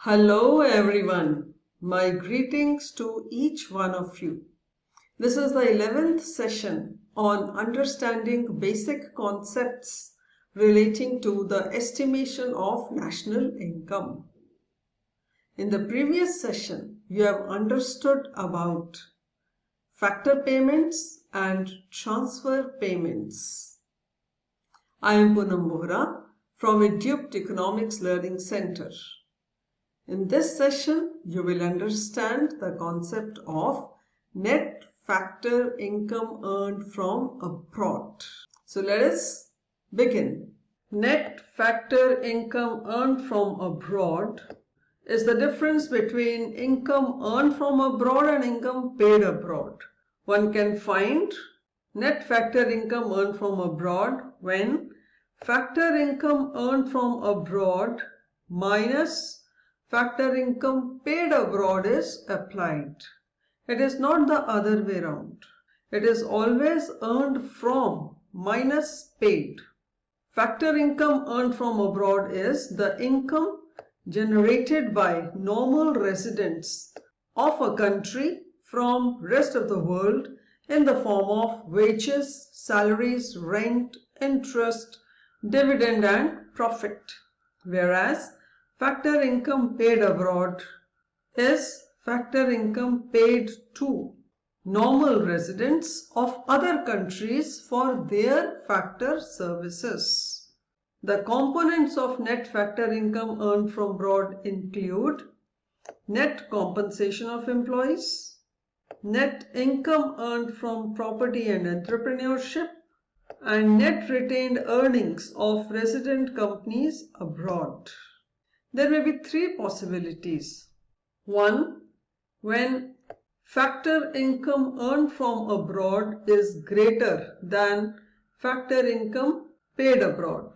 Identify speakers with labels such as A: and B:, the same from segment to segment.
A: Hello everyone, my greetings to each one of you. This is the 11th session on understanding basic concepts relating to the estimation of national income. In the previous session, you have understood about factor payments and transfer payments. I am Poonam Vohra from Macroeconomics Learning Center. In this session, you will understand the concept of net factor income earned from abroad. So let us begin. Net factor income earned from abroad is the difference between income earned from abroad and income paid abroad. One can find net factor income earned from abroad when factor income earned from abroad minus factor income paid abroad is applied. It is not the other way around. It is always earned from minus paid. Factor income earned from abroad is the income generated by normal residents of a country from rest of the world in the form of wages, salaries, rent, interest, dividend and profit. Whereas factor income paid abroad is factor income paid to normal residents of other countries for their factor services. The components of net factor income earned from abroad include net compensation of employees, net income earned from property and entrepreneurship, and net retained earnings of resident companies abroad. There may be three possibilities. One, when factor income earned from abroad is greater than factor income paid abroad.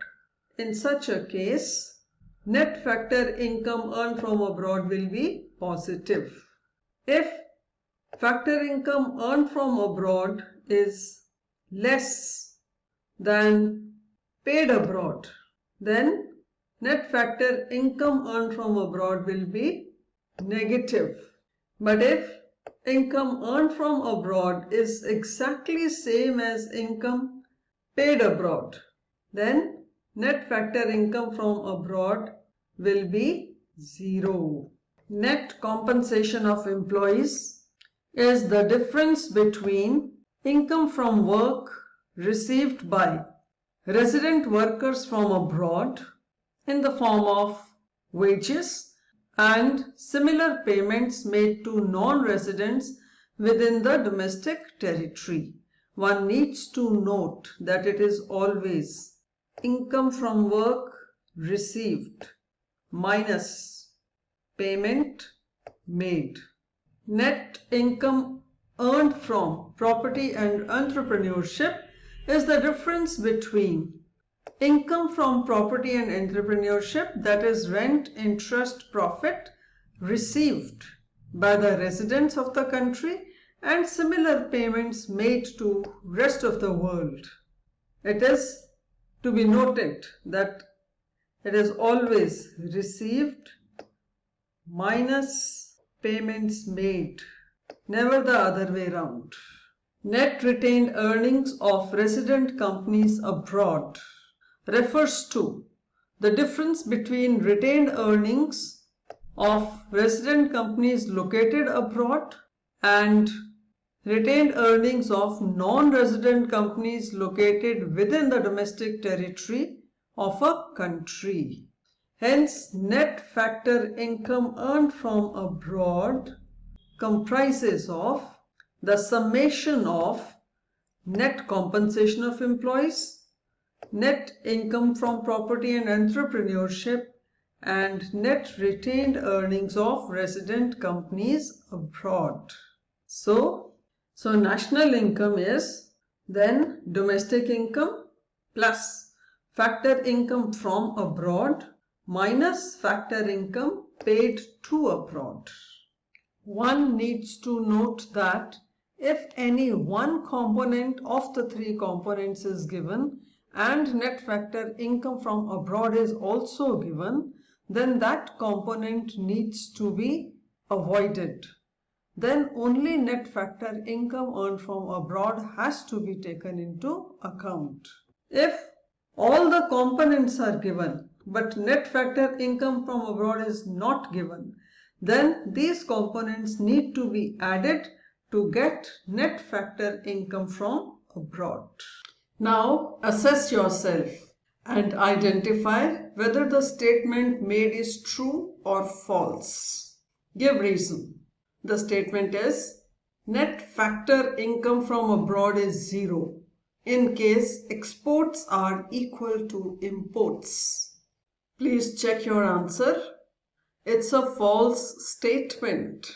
A: In such a case, net factor income earned from abroad will be positive. If factor income earned from abroad is less than paid abroad, then net factor income earned from abroad will be negative. But if income earned from abroad is exactly same as income paid abroad, then net factor income from abroad will be 0. Net compensation of employees is the difference between income from work received by resident workers from abroad in the form of wages and similar payments made to non-residents within the domestic territory. One needs to note that it is always income from work received minus payment made. Net income earned from property and entrepreneurship is the difference between income from property and entrepreneurship, that is rent, interest, profit received by the residents of the country and similar payments made to rest of the world. It is to be noted that it is always received minus payments made, never the other way around. Net retained earnings of resident companies abroad refers to the difference between retained earnings of resident companies located abroad and retained earnings of non-resident companies located within the domestic territory of a country. Hence, net factor income earned from abroad comprises of the summation of net compensation of employees, net income from property and entrepreneurship, and net retained earnings of resident companies abroad. So national income is then domestic income plus factor income from abroad minus factor income paid to abroad. One needs to note that if any one component of the three components is given and net factor income from abroad is also given, then that component needs to be avoided. Then only net factor income earned from abroad has to be taken into account. If all the components are given but net factor income from abroad is not given, then these components need to be added to get net factor income from abroad. Now assess yourself and identify whether the statement made is true or false. Give reason. The statement is net factor income from abroad is 0 in case exports are equal to imports. Please check your answer. It's a false statement,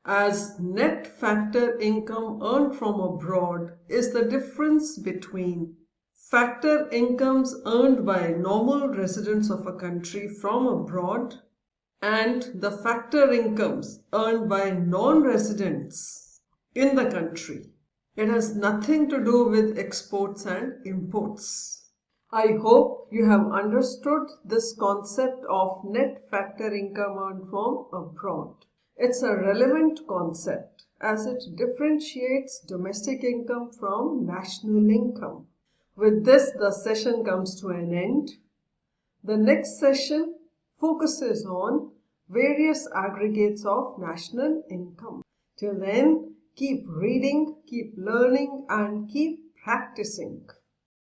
A: as net factor income earned from abroad is the difference between factor incomes earned by normal residents of a country from abroad and the factor incomes earned by non-residents in the country. It has nothing to do with exports and imports. I hope you have understood this concept of net factor income earned from abroad. It's a relevant concept as it differentiates domestic income from national income. With this, the session comes to an end. The next session focuses on various aggregates of national income. Till then, keep reading, keep learning, and keep practicing.